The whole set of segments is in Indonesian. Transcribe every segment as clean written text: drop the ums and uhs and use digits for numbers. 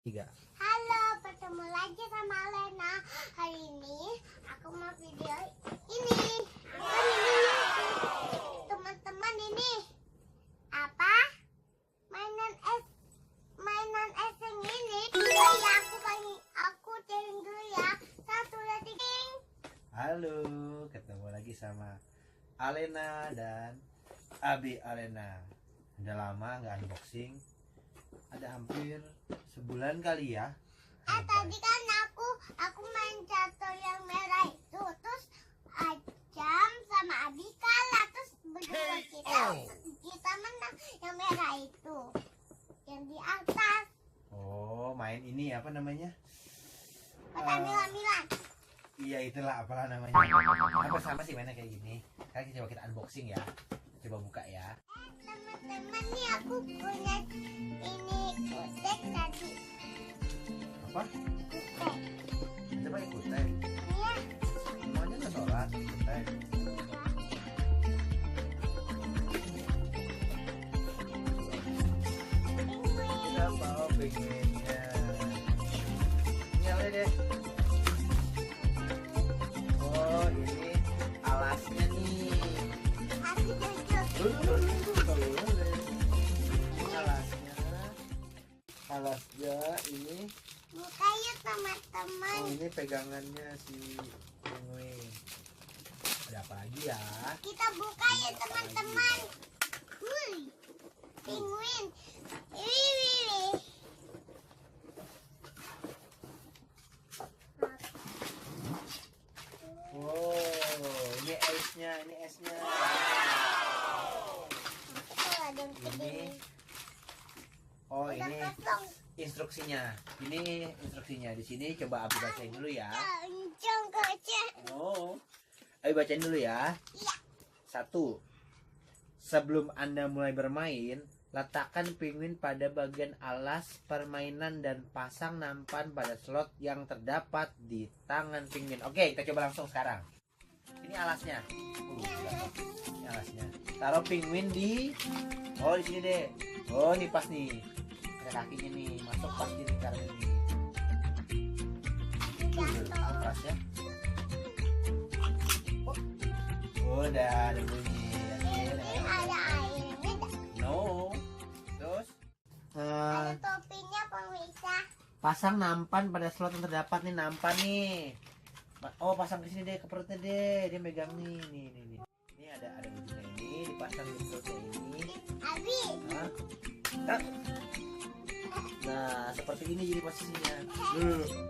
Tiga. Halo, bertemu lagi sama Lena. Hari ini aku mau video ini. Teman-teman, ini apa? Mainan es yang ini. Oh ya, aku cering dulu ya. 1, 2, 3. Halo, ketemu lagi sama Alena dan Abi Alena. Udah lama nggak unboxing. Ada hampir sebulan kali ya. Tadi kan aku main catur yang merah itu, terus Ajam sama Abi kalah, terus berdua kita menang yang merah itu, yang di atas. Oh, main ini apa namanya? Milan. Iya, itulah apalah namanya. Apa sama sih mainnya kayak gini. Sekarang coba kita unboxing ya. Coba buka ya. Teman-teman, nih aku punya ini kutek tadi. Apa? Kutek. Coba ikutin. Iya. Semuanya udah sholat ikutin. Kita bawa pengennya. Nyala deh. Oh, ini alasnya nih. Aku jujur. Ini alasnya ini. Buka yuk teman-teman. Oh, ini pegangannya si penguin. Ada apa lagi ya? Kita buka yuk teman-teman. Wih, penguin. Wih. Oh, ini esnya, ini esnya. Oh, ada yang Ini, gede. oh Udah ini kosong. instruksinya. Ini instruksinya. Di sini coba Abi bacain dulu ya. Kencang kaca. Oh, Abi bacain dulu ya. Iya. 1. Sebelum Anda mulai bermain, letakkan penguin pada bagian alas permainan dan pasang nampan pada slot yang terdapat di tangan penguin. Oke, kita coba langsung sekarang. Ini alasnya. Ini alasnya. Taruh penguin di di sini deh. Oh, ini pas nih. Ada kakinya nih, masuk pas di lingkaran ini. Pas ya. Oh, udah ada bunyi. Ini ada airnya. No. Terus Ada topinya pemirsa. pasang nampan pada slot yang terdapat nih, nampan nih. Oh, pasang di sini deh, ke perutnya deh. Dia megang nih, nih. Ini ada ujungnya ini, dipasang di perutnya ini. Abi. Hah? Nah, seperti ini jadi posisinya.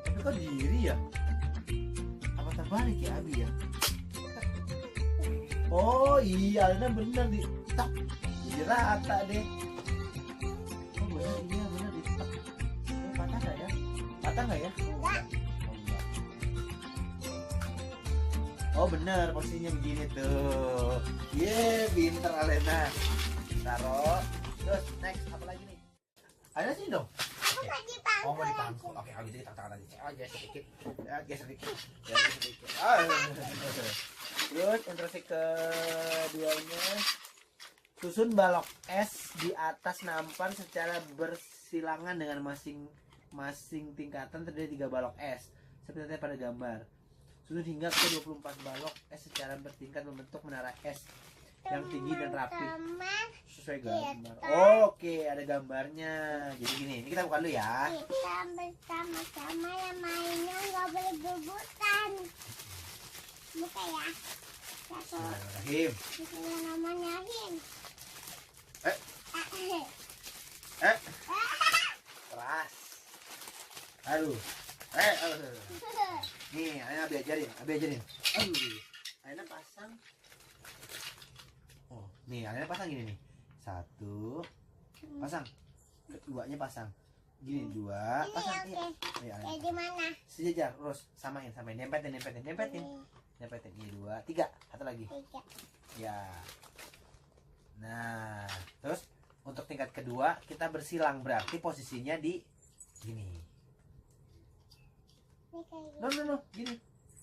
Tapi kok diri ya? Apa terbalik ya Abi ya? Oh iya, Alena bener di tak. Jadi rata deh. Oh bener, iya bener di tak. Oh, patah nggak ya? Patah nggak ya? Enggak. Oh, enggak. Oh bener, posisinya begini tuh. Pinter Alena. Taruh. Terus next apa lagi nih? Alena sini dong. Aku mau dipangku. Oh mau dipangku. Oke, habis itu tangan lagi. Geser sedikit. Geser sedikit. Terus instruksi keduanya, susun balok es di atas nampan secara bersilangan dengan masing-masing tingkatan terdiri 3 balok es seperti pada gambar. Susun hingga ke 24 balok es secara bertingkat membentuk menara es yang tinggi dan rapi Teman-teman, sesuai gambar. Kita- Oke, ada gambarnya. Jadi gini, ini kita buka dulu ya. kita bersama-sama yang mainnya nggak boleh berebutan. Buka ya. Satu. Bismillahirrahmanirrahim. Bismillahirrahmanirrahim. Eh. Eh, keras. Aduh. Nih, Alena Abi ajarin. Aduh. Alena pasang. Oh, nih Alena pasang gini nih. 1. Pasang. Keduanya pasang. Gini 2. Ini Pasang. oke. Iya, Kayak Alena. di mana? Sejajar, terus samain. Nempetin. Nempetin. Ini 2, 3. Satu lagi. 3. Ya. Nah, terus untuk tingkat kedua kita bersilang, berarti posisinya di gini. Ini kayak gini. No, gini.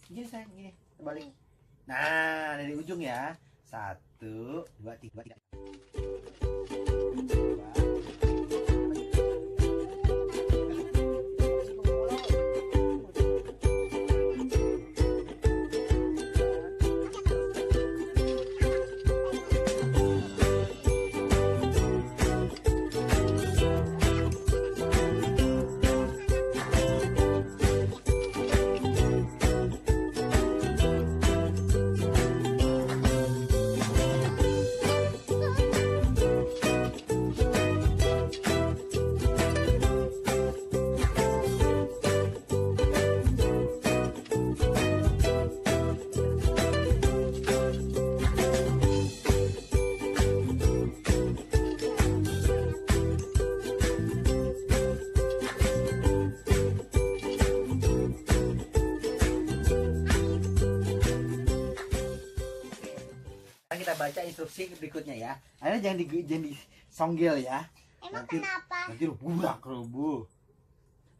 Gini sayang, gini. Terbalik. Nah, dari ujung ya. 1, 2, 3. baca instruksi berikutnya ya. Alena jangan disonggel ya. Emang Nanti- kenapa? Nanti rubuh.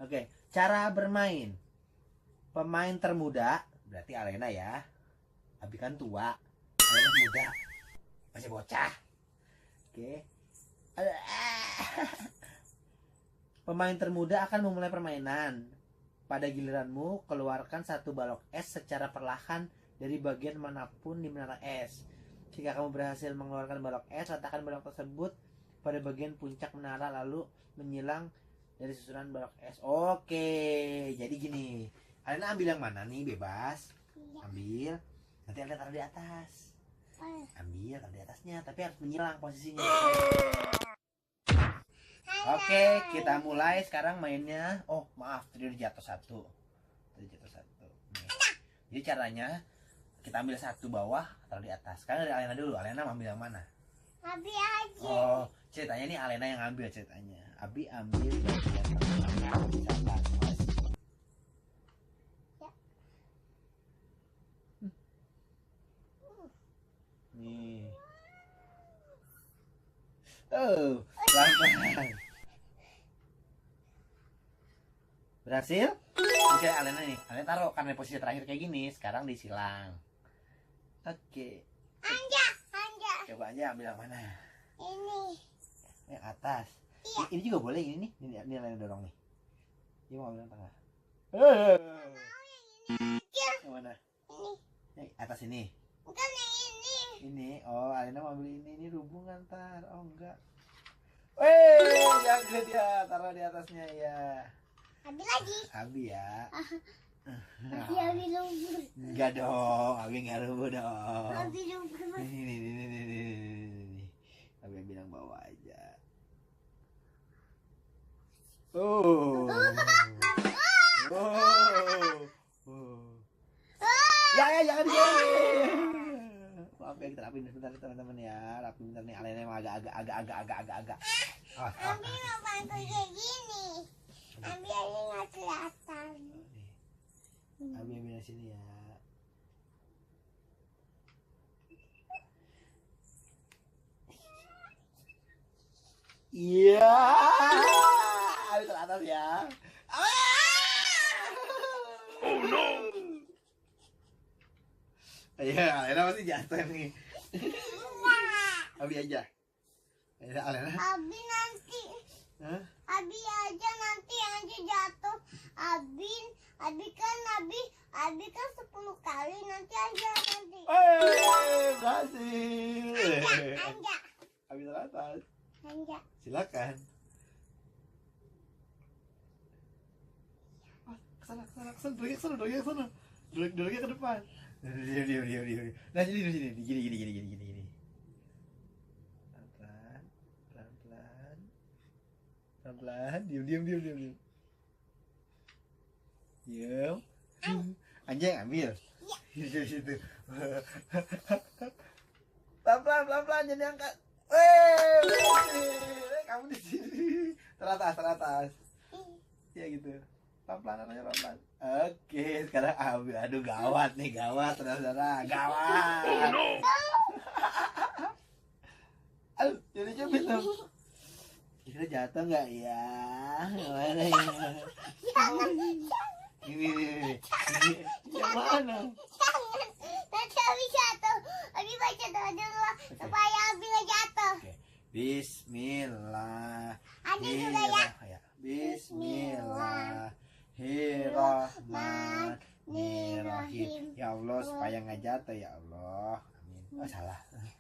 Oke, cara bermain. Pemain termuda berarti Alena ya. Abi kan tua, Alena muda, masih bocah. Oke. Pemain termuda akan memulai permainan. Pada giliranmu, keluarkan satu balok es secara perlahan dari bagian manapun di menara es. Jika kamu berhasil mengeluarkan balok es, letakkan balok tersebut pada bagian puncak menara lalu menyilang dari susunan balok es. Oke, jadi gini. Alena ambil yang mana nih? Bebas. Iya. Ambil. Nanti Alena taruh di atas. Oh. Ambil, taruh di atasnya, tapi harus menyilang posisinya. Hai, Oke, hai. kita mulai sekarang mainnya. Oh, maaf, tadi udah jatuh satu. Nih. Jadi caranya kita ambil satu bawah, taruh di atas. Sekarang dari Alena dulu. Alena ambil yang mana? Abi aja. Oh, ceritanya nih Alena yang ambil ceritanya. Abi ambil bagian tengah di atas. Ya. Nih. Oh, pelan-pelan. Berhasil? Oke, Alena nih. Alena taruh karena posisi terakhir kayak gini. Sekarang disilang. Oke. Anja. Coba aja ambil yang mana? Ini. Yang atas. Iya. Ini juga boleh ini nih. Ini Alena dorong nih. Ini mau ambil yang tengah. Yang mana? Ini. Yang atas ini. Bukan yang ini. Ini. Oh, Alena mau ambil ini. Ini hubungan ntar. Oh, enggak. Weh, jago dia. Taruh di atasnya ya. Abi lagi. Abi ya. Abi lumpur. Enggak dong. Abi enggak rubuh dong. Abi lumpur. Ini. Abi bilang bawa aja. Oh. Ya jangan dijauhin. Maaf ya, kita rapiin sebentar teman-teman ya. Rapiin bentar nih. Alena emang agak. Abi mau bantu kayak gini. Abi aja nggak kelihatan. Abi ambil dari sini ya. Iya. Abi ke atas ya. Oh no. Iya, Alena masih jatuh nih. Abi aja. Alena. Abi nanti. Hah? Abi aja nanti Anja jatuh. Abi kan 10 kali nanti aja nanti. Berhasil. Anja. Abi teratas. Anja. Silakan. Kesana. Dorongnya ke sana. Dorongnya ke depan. Diam. Nah, sini. Gini. Pelan-pelan. Diam. Diam. Anjing ambil. Di situ. Pelan-pelan jadi angkat. Kamu di sini. Teratas. Ya gitu. Pelan-pelan namanya pelan-pelan. Oke, sekarang ambil. Aduh, gawat, saudara. Gawat. Oh no. Aduh, jadi coba dong. Kira jatuh nggak ya? Gimana ya? Ini. Yang mana? Jangan. Nanti Abi jatuh. Abi baca doa dulu supaya Abi nggak jatuh. Oke. Bismillah. Anja juga ya. Bismillahirrahmanirrahim. Ya Allah, supaya nggak jatuh ya Allah. Amin. Oh, salah. Abi.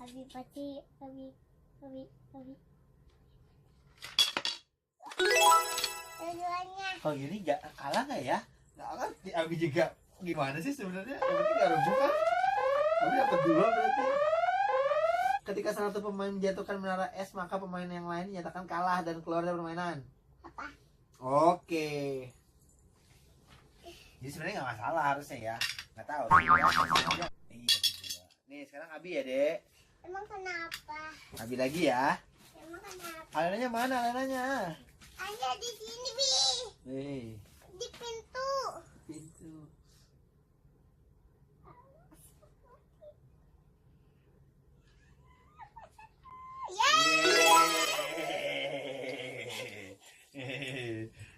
Abi pasti Abi. Keduanya. Kalau gini kalah nggak ya? Nggak kan? Abi juga gimana sih sebenarnya? Yang penting nggak rubuh kan? Abi dapat 2 berarti. Ketika salah satu pemain menjatuhkan menara es, maka pemain yang lain dinyatakan kalah dan keluar dari permainan. Apa? Oke. Jadi sebenarnya nggak masalah harusnya ya. Nggak tahu. Iya. Nih sekarang Abi ya dek. Emang kenapa? Abi lagi ya. Emang kenapa? Alenanya mana Alenanya? Anja di sini Bi. Nih Di pintu. pintu.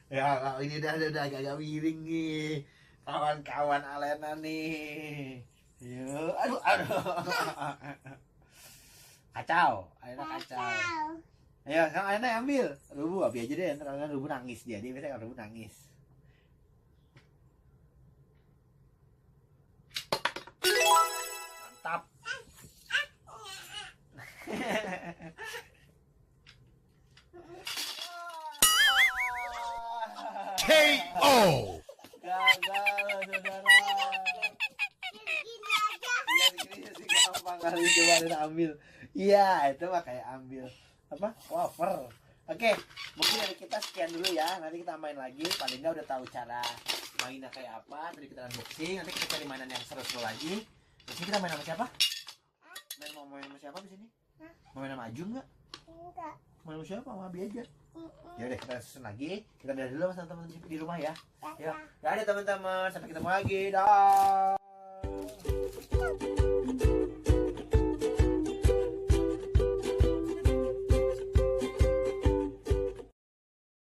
Ya, ini udah agak miring nih. Kawan-kawan Alena nih. Yuk, aduh. Kacau, Alena kacau. Kacau. Ayo, sekarang Alena ambil. Rubu, Abi aja deh, ntar Alena Rubu nangis dia. Dia biasanya kalau Rubu nangis. Mantap. KO. Gagal, saudara. Gini aja. Iya, begini sih gampang kali coba Alena ambil. Iya, itu mah kayak ambil apa? Wafer. Oke, mungkin dari kita sekian dulu ya. Nanti kita main lagi. Paling nggak udah tahu cara mainnya kayak apa. Tadi kita unboxing. Nanti kita cari mainan yang seru-seru lagi. Di sini kita main sama siapa? Mau main sama siapa di sini? Hah? Mau main sama Ajun nggak? Enggak. Main sama siapa? Sama Abi aja. Mm-mm. Ya udah kita susun lagi. Kita udah dulu sama teman-teman di rumah ya. Ya, Dadah. dadah teman-teman. Sampai ketemu lagi. Dah.